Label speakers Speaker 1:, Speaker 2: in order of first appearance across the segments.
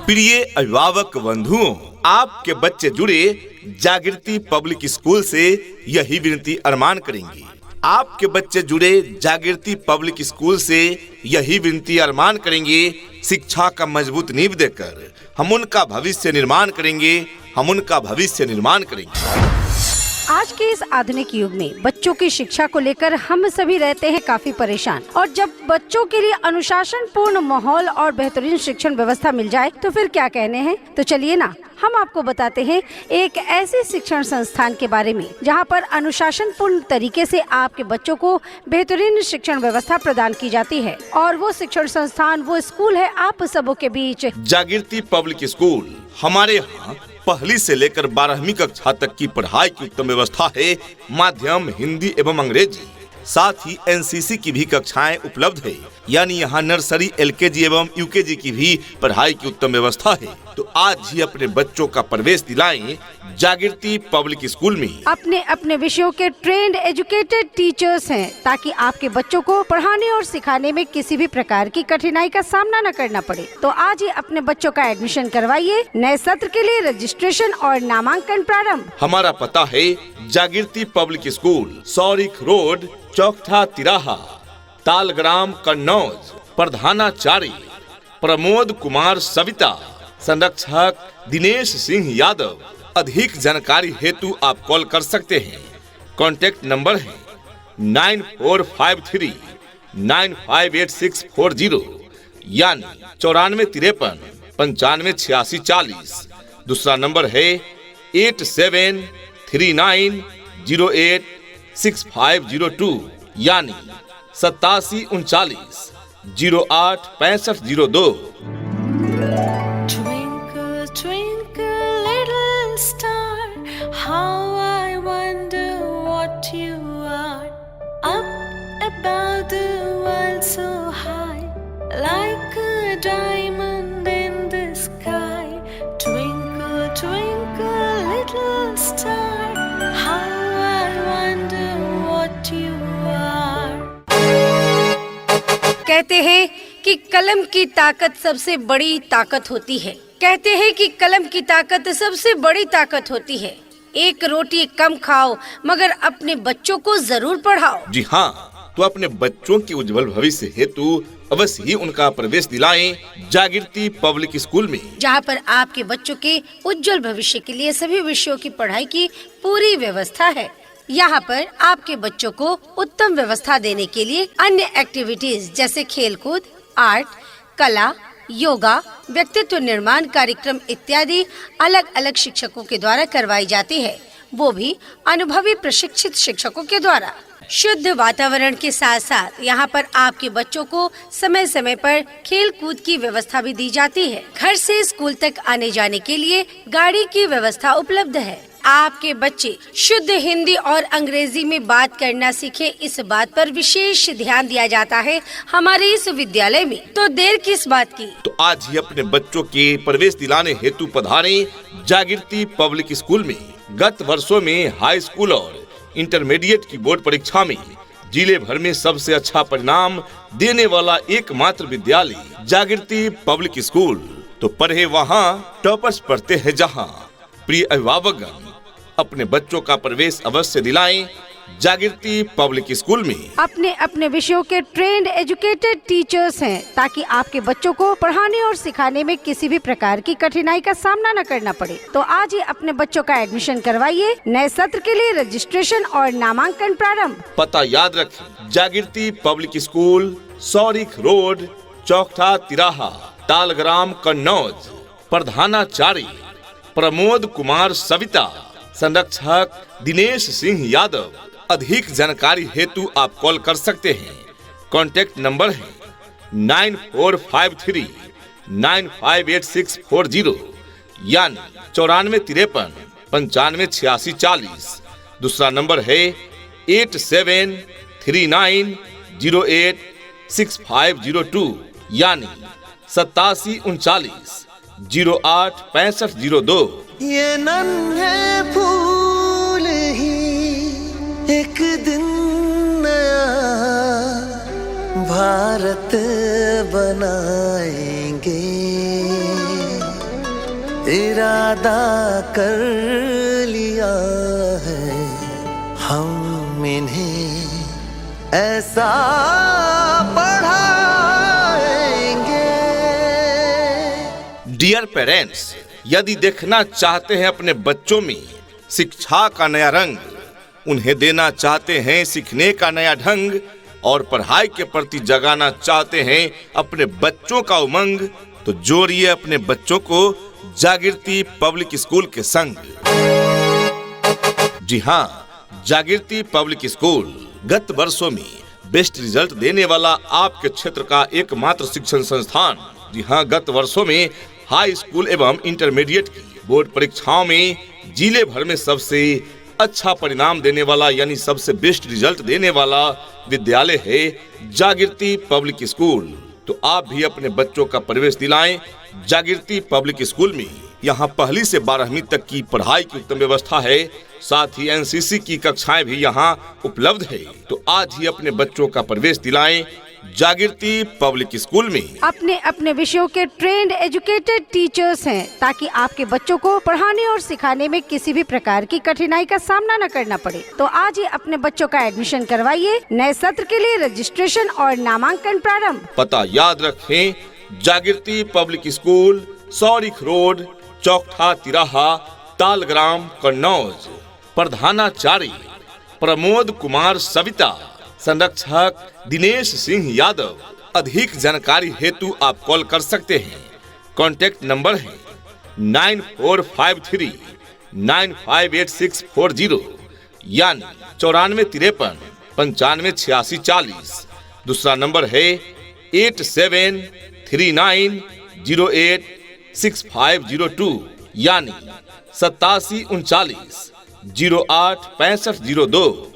Speaker 1: प्रिय अभिभावक बंधुओं, आपके बच्चे जुड़े जागृति पब्लिक स्कूल से यही विनती अरमान करेंगे। आपके बच्चे जुड़े जागृति पब्लिक स्कूल से यही विनती अरमान करेंगे। शिक्षा का मजबूत नींव देकर हम उनका भविष्य निर्माण करेंगे।
Speaker 2: आज के इस आधुनिक युग में बच्चों की शिक्षा को लेकर हम सभी रहते हैं काफी परेशान, और जब बच्चों के लिए अनुशासन पूर्ण माहौल और बेहतरीन शिक्षण व्यवस्था मिल जाए तो फिर क्या कहने हैं। तो चलिए ना, हम आपको बताते हैं एक ऐसे शिक्षण संस्थान के बारे में जहां पर अनुशासन पूर्ण तरीके से आपके बच्चों को बेहतरीन शिक्षण व्यवस्था प्रदान की जाती है। और वो शिक्षण संस्थान, वो स्कूल है आप सबों के बीच
Speaker 1: जागृति पब्लिक स्कूल। हमारे यहाँ पहली से लेकर 12वीं कक्षा तक की पढ़ाई की उत्तम व्यवस्था है। माध्यम हिंदी एवं अंग्रेजी, साथ ही एनसीसी की भी कक्षाएं उपलब्ध है। यानी यहाँ नर्सरी, एलकेजी एवं यूकेजी की भी पढ़ाई की उत्तम व्यवस्था है। तो आज ही अपने बच्चों का प्रवेश दिलाएं जागृति पब्लिक स्कूल में।
Speaker 2: अपने अपने विषयों के ट्रेंड एजुकेटेड टीचर्स हैं, ताकि आपके बच्चों को पढ़ाने और सिखाने में किसी भी प्रकार की कठिनाई का सामना न करना पड़े। तो आज ही अपने बच्चों का एडमिशन करवाइए। नए सत्र के लिए रजिस्ट्रेशन और नामांकन प्रारंभ।
Speaker 1: हमारा पता है जागृति पब्लिक स्कूल, सौरिख रोड, चौखटा तिराहा, तालग्राम, कन्नौज। प्रधानाचार्य प्रमोद कुमार सविता, संरक्षक दिनेश सिंह यादव। अधिक जानकारी हेतु आप कॉल कर सकते हैं। कॉन्टैक्ट नंबर है 9453 958640 यानी 9453 958640। दूसरा नंबर है 8739086502 यानी 8739 086502।
Speaker 3: Twinkle, twinkle, little star, how I wonder what you are. Up above the world so high, like a diamond in the sky. Twinkle, twinkle, little star, how I wonder what you are.
Speaker 2: कहते हैं कि कलम की ताकत सबसे बड़ी ताकत होती है। कहते हैं कि कलम की ताकत सबसे बड़ी ताकत होती है। एक रोटी कम खाओ, मगर अपने बच्चों को जरूर पढ़ाओ।
Speaker 1: जी हाँ, तो अपने बच्चों के उज्जवल भविष्य हेतु अवश्य ही उनका प्रवेश दिलाएं जागृति पब्लिक स्कूल में,
Speaker 2: जहाँ पर आपके बच्चों के उज्जवल भविष्य के लिए सभी विषयों की पढ़ाई की पूरी व्यवस्था है। यहाँ पर आपके बच्चों को उत्तम व्यवस्था देने के लिए अन्य एक्टिविटीज जैसे खेलकूद, आर्ट, कला, योगा, व्यक्तित्व निर्माण कार्यक्रम इत्यादि अलग अलग शिक्षकों के द्वारा करवाई जाती है, वो भी अनुभवी प्रशिक्षित शिक्षकों के द्वारा। शुद्ध वातावरण के साथ साथ यहाँ पर आपके बच्चों को समय समय पर खेल कूद की व्यवस्था भी दी जाती है। घर से स्कूल तक आने जाने के लिए गाड़ी की व्यवस्था उपलब्ध है। आपके बच्चे शुद्ध हिंदी और अंग्रेजी में बात करना सीखे, इस बात पर विशेष ध्यान दिया जाता है हमारे इस विद्यालय में। तो देर किस बात की,
Speaker 1: तो आज ही अपने बच्चों के प्रवेश दिलाने हेतु पधारें जागृति पब्लिक स्कूल में। गत वर्षों में हाई स्कूल और इंटरमीडिएट की बोर्ड परीक्षा में जिले भर में सबसे अच्छा परिणाम देने वाला एकमात्र विद्यालय जागृति पब्लिक स्कूल। तो पढ़े वहाँ, टॉपर्स पढ़ते हैं जहाँ। प्रिय अभिभावकगण, अपने बच्चों का प्रवेश अवश्य दिलाएं जागृति पब्लिक स्कूल में।
Speaker 2: अपने अपने विषयों के ट्रेंड एजुकेटेड टीचर्स हैं, ताकि आपके बच्चों को पढ़ाने और सिखाने में किसी भी प्रकार की कठिनाई का सामना न करना पड़े। तो आज ही अपने बच्चों का एडमिशन करवाइए। नए सत्र के लिए रजिस्ट्रेशन और नामांकन प्रारंभ।
Speaker 1: पता याद रखें, जागृति पब्लिक स्कूल, सौरिख रोड, चौखटा तिराहा, तालग्राम, कन्नौज। प्रधानाचार्य प्रमोद कुमार सविता, संरक्षक दिनेश सिंह यादव। अधिक जानकारी हेतु आप कॉल कर सकते हैं। कॉन्टैक्ट नंबर है 9453 958640 यानी 9453 958640। दूसरा नंबर है 8739086502 यानी 8739 086502।
Speaker 4: ये नन्हे फूल ही एक दिन नया भारत बनाएंगे। इरादा कर लिया है हम इन्हें ऐसा पढ़ाएंगे।
Speaker 1: डियर पेरेंट्स, यदि देखना चाहते हैं अपने बच्चों में शिक्षा का नया रंग, उन्हें देना चाहते हैं सीखने का नया ढंग और पढ़ाई के प्रति जगाना चाहते हैं अपने बच्चों का उमंग, तो जोड़िए अपने बच्चों को जागृति पब्लिक स्कूल के संग। जी हाँ, जागृति पब्लिक स्कूल गत वर्षों में बेस्ट रिजल्ट देने वाला आपके क्षेत्र का एकमात्र शिक्षण संस्थान। जी हाँ, गत वर्षों में हाई स्कूल एवं इंटरमीडिएट की बोर्ड परीक्षाओं में जिले भर में सबसे अच्छा परिणाम देने वाला यानी सबसे बेस्ट रिजल्ट देने वाला विद्यालय है जागृति पब्लिक स्कूल। तो आप भी अपने बच्चों का प्रवेश दिलाएं जागृति पब्लिक स्कूल में। यहाँ 1ली से 12वीं तक की पढ़ाई की उत्तम व्यवस्था है, साथ ही एनसीसी की कक्षाएं भी यहाँ उपलब्ध है। तो आज ही अपने बच्चों का प्रवेश दिलाएं जागृति पब्लिक स्कूल में।
Speaker 2: अपने अपने विषयों के ट्रेंड एजुकेटेड टीचर्स हैं, ताकि आपके बच्चों को पढ़ाने और सिखाने में किसी भी प्रकार की कठिनाई का सामना न करना पड़े। तो आज ही अपने बच्चों का एडमिशन करवाइए। नए सत्र के लिए रजिस्ट्रेशन और नामांकन प्रारंभ।
Speaker 1: पता याद रखें, जागृति पब्लिक स्कूल, सौरिख रोड, चौकठा तिराहा, तालग्राम, कन्नौज। प्रधानाचार्य प्रमोद कुमार सविता, संरक्षक दिनेश सिंह यादव। अधिक जानकारी हेतु आप कॉल कर सकते हैं। कॉन्टैक्ट नंबर है 9453958640 यानी 9453 958640। दूसरा नंबर है 8739086502 यानी 8739 086502।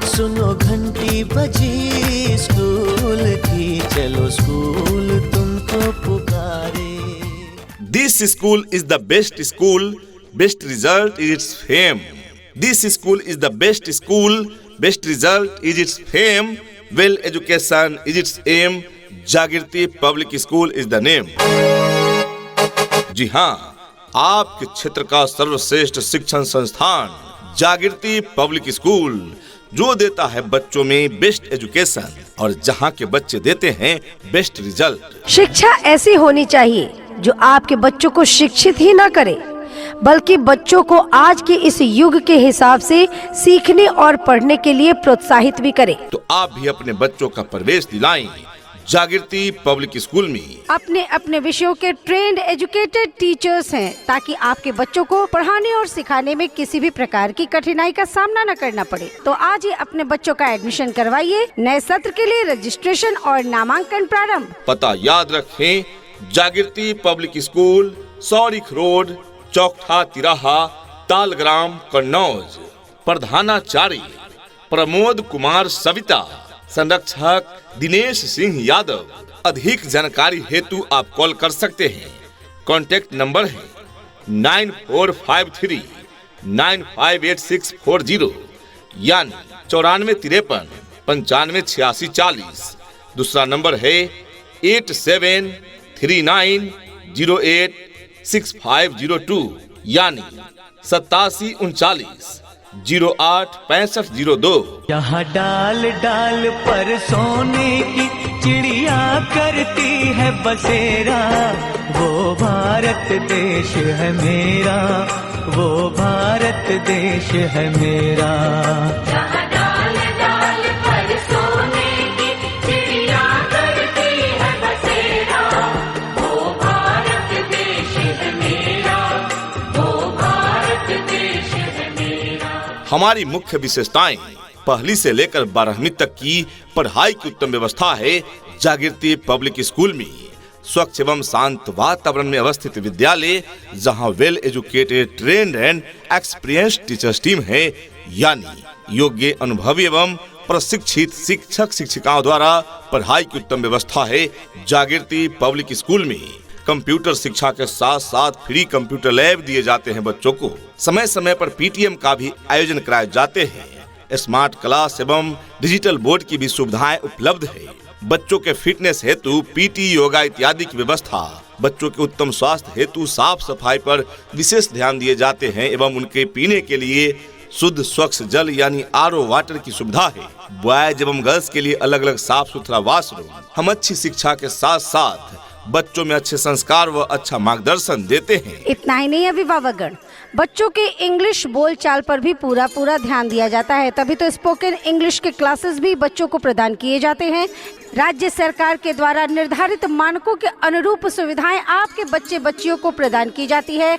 Speaker 4: सुनो घंटी बजी स्कूल की, चलो स्कूल तुमको पुकारे।
Speaker 1: This school is the best school, best result is its fame. This school is the best school, best result is its fame. Well education is its aim. Jagriti public school is the name. जी हाँ, आपके क्षेत्र का सर्वश्रेष्ठ शिक्षण संस्थान जागृति public school, जो देता है बच्चों में बेस्ट एजुकेशन और जहाँ के बच्चे देते हैं बेस्ट रिजल्ट।
Speaker 2: शिक्षा ऐसी होनी चाहिए जो आपके बच्चों को शिक्षित ही न करे, बल्कि बच्चों को आज के इस युग के हिसाब से सीखने और पढ़ने के लिए प्रोत्साहित भी करे।
Speaker 1: तो आप भी अपने बच्चों का प्रवेश दिलाएं जागृति पब्लिक स्कूल में।
Speaker 2: अपने अपने विषयों के ट्रेंड एजुकेटेड टीचर्स हैं, ताकि आपके बच्चों को पढ़ाने और सिखाने में किसी भी प्रकार की कठिनाई का सामना न करना पड़े। तो आज ही अपने बच्चों का एडमिशन करवाइए। नए सत्र के लिए रजिस्ट्रेशन और नामांकन प्रारंभ।
Speaker 1: पता याद रखें, जागृति पब्लिक स्कूल, सौरिख रोड, चौकठा तिराहा, तालग्राम, कन्नौज। प्रधानाचार्य प्रमोद कुमार सविता, संरक्षक दिनेश सिंह यादव। अधिक जानकारी हेतु आप कॉल कर सकते हैं। कॉन्टैक्ट नंबर है 9453958640 यानी 9453 958640। दूसरा नंबर है 8739086502 यानी 8739 086502।
Speaker 5: यहाँ डाल डाल पर सोने की चिड़िया करती है बसेरा, वो भारत देश है मेरा, वो भारत देश है मेरा।
Speaker 3: यहाँ डाल डाल पर सोने की चिड़िया करती है बसेरा, वो भारत देश है मेरा, वो भारत देश है मेरा।
Speaker 1: हमारी मुख्य विशेषताएं 1ली से लेकर 12वीं तक की पढ़ाई की उत्तम व्यवस्था है जागृति पब्लिक स्कूल में। स्वच्छ एवं शांत वातावरण में अवस्थित विद्यालय, जहां well educated, trend and experienced teachers team है, यानी योग्य, अनुभवी एवं प्रशिक्षित शिक्षक शिक्षिकाओं द्वारा पढ़ाई की उत्तम व्यवस्था है जागृति पब्लिक स्कूल में। कंप्यूटर शिक्षा के साथ साथ फ्री कंप्यूटर लैब दिए जाते हैं बच्चों को। समय समय पर पीटीएम का भी आयोजन कराए जाते हैं। स्मार्ट क्लास एवं डिजिटल बोर्ड की भी सुविधाएं उपलब्ध है। बच्चों के फिटनेस हेतु पीटी, योगा इत्यादि की व्यवस्था। बच्चों के उत्तम स्वास्थ्य हेतु साफ सफाई पर विशेष ध्यान दिए जाते हैं एवं उनके पीने के लिए शुद्ध स्वच्छ जल यानी आरओ वाटर की सुविधा है। बॉयज एवं गर्ल्स के लिए अलग अलग साफ सुथरा वॉशरूम। हम अच्छी शिक्षा के साथ साथ बच्चों में अच्छे संस्कार व अच्छा मार्गदर्शन देते हैं।
Speaker 2: इतना ही नहीं अभिभावकगण, बच्चों के इंग्लिश बोलचाल पर भी पूरा ध्यान दिया जाता है। तभी तो स्पोकन इंग्लिश के क्लासेस भी बच्चों को प्रदान किए जाते हैं। राज्य सरकार के द्वारा निर्धारित मानकों के अनुरूप सुविधाएं आपके बच्चे बच्चियों को प्रदान की जाती है।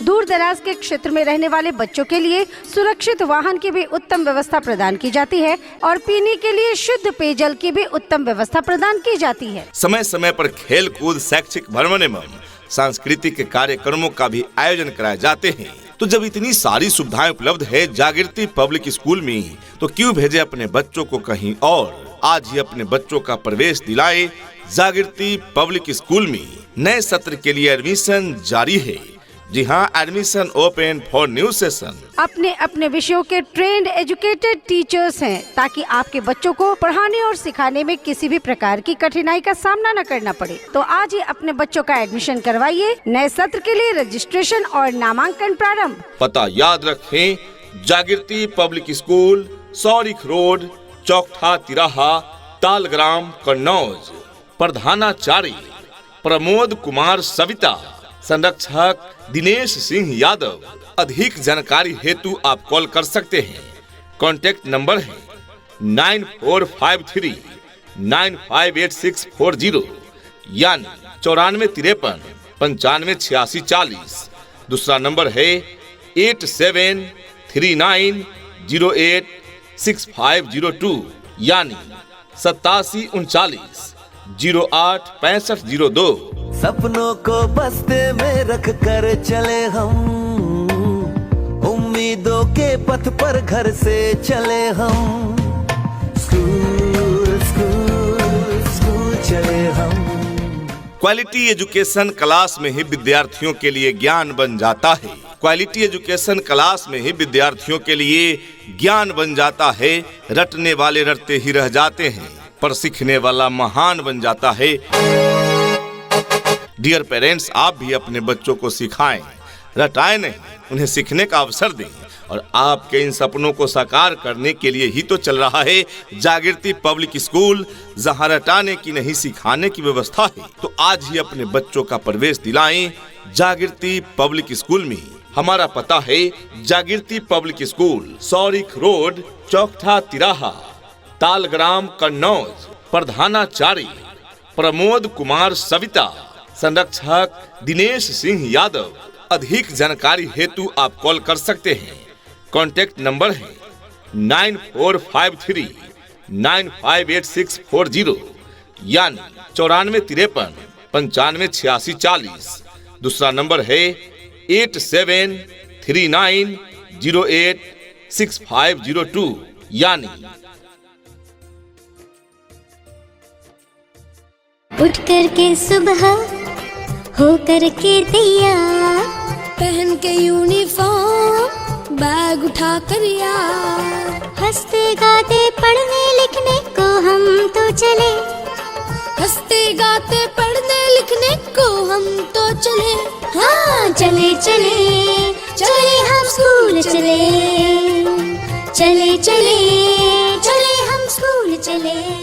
Speaker 2: दूर दराज के क्षेत्र में रहने वाले बच्चों के लिए सुरक्षित वाहन की भी उत्तम व्यवस्था प्रदान की जाती है और पीने के लिए शुद्ध पेयजल की भी उत्तम व्यवस्था प्रदान की जाती है।
Speaker 1: समय समय पर खेल कूद, शैक्षिक भ्रमण एवं सांस्कृतिक कार्यक्रमों का भी आयोजन कराए जाते हैं। तो जब इतनी सारी सुविधाएं उपलब्ध है जागृति पब्लिक स्कूल में, तो क्यों भेजे अपने बच्चों को कहीं और। आज ही अपने बच्चों का प्रवेश दिलाए जागृति पब्लिक स्कूल में। नए सत्र के लिए एडमिशन जारी है। जी हाँ, admission open for new session.
Speaker 2: अपने अपने विषयों के ट्रेंड एजुकेटेड टीचर्स हैं ताकि आपके बच्चों को पढ़ाने और सिखाने में किसी भी प्रकार की कठिनाई का सामना न करना पड़े। तो आज ही अपने बच्चों का एडमिशन करवाइए। नए सत्र के लिए रजिस्ट्रेशन और नामांकन प्रारंभ।
Speaker 1: पता याद रखें, जागृति पब्लिक स्कूल, सौरिख रोड, चौकठा तिराहा, तालग्राम, कन्नौज। प्रधानाचार्य प्रमोद कुमार सविता, संरक्षक दिनेश सिंह यादव। अधिक जानकारी हेतु आप कॉल कर सकते हैं। कॉन्टैक्ट नंबर है 9453 958640 यानी 9453 958640। दूसरा नंबर है 8739086502 यानी 8739 086502।
Speaker 4: सपनों को बस्ते में रख कर चले हम, उम्मीदों के पथ पर घर से चले हम। स्कूल स्कूल स्कूल चले हम।
Speaker 1: क्वालिटी एजुकेशन क्लास में ही विद्यार्थियों के लिए ज्ञान बन जाता है। क्वालिटी एजुकेशन क्लास में ही विद्यार्थियों के लिए ज्ञान बन जाता है। रटने वाले रटते ही रह जाते हैं, पर सीखने वाला महान बन जाता है। डियर पेरेंट्स, आप भी अपने बच्चों को सिखाएं, रटाएं नहीं, उन्हें सीखने का अवसर दें। और आपके इन सपनों को साकार करने के लिए ही तो चल रहा है जागृति पब्लिक स्कूल, जहां रटाने की नहीं सिखाने की व्यवस्था है। तो आज ही अपने बच्चों का प्रवेश दिलाएं जागृति पब्लिक स्कूल में। हमारा पता है जागृति पब्लिक स्कूल, सौरिख रोड, चौकठा तिराहा, तालग्राम, कन्नौज। प्रधानाचार्य प्रमोद कुमार सविता, संरक्षक दिनेश सिंह यादव। अधिक जानकारी हेतु आप कॉल कर सकते हैं। कॉन्टैक्ट नंबर है 9453 958640 यानी 9453 958640। दूसरा नंबर है 8739086502 यानी।
Speaker 6: उठ करके सुबह हो करके तैयार,
Speaker 7: पहन के यूनिफॉर्म, बैग उठा कर यार,
Speaker 6: हंसते गाते पढ़ने लिखने को हम तो चले,
Speaker 7: हंसते गाते पढ़ने लिखने को हम तो चले।
Speaker 6: हाँ चले चले चले हम स्कूल चले, चले चले चले हम स्कूल चले।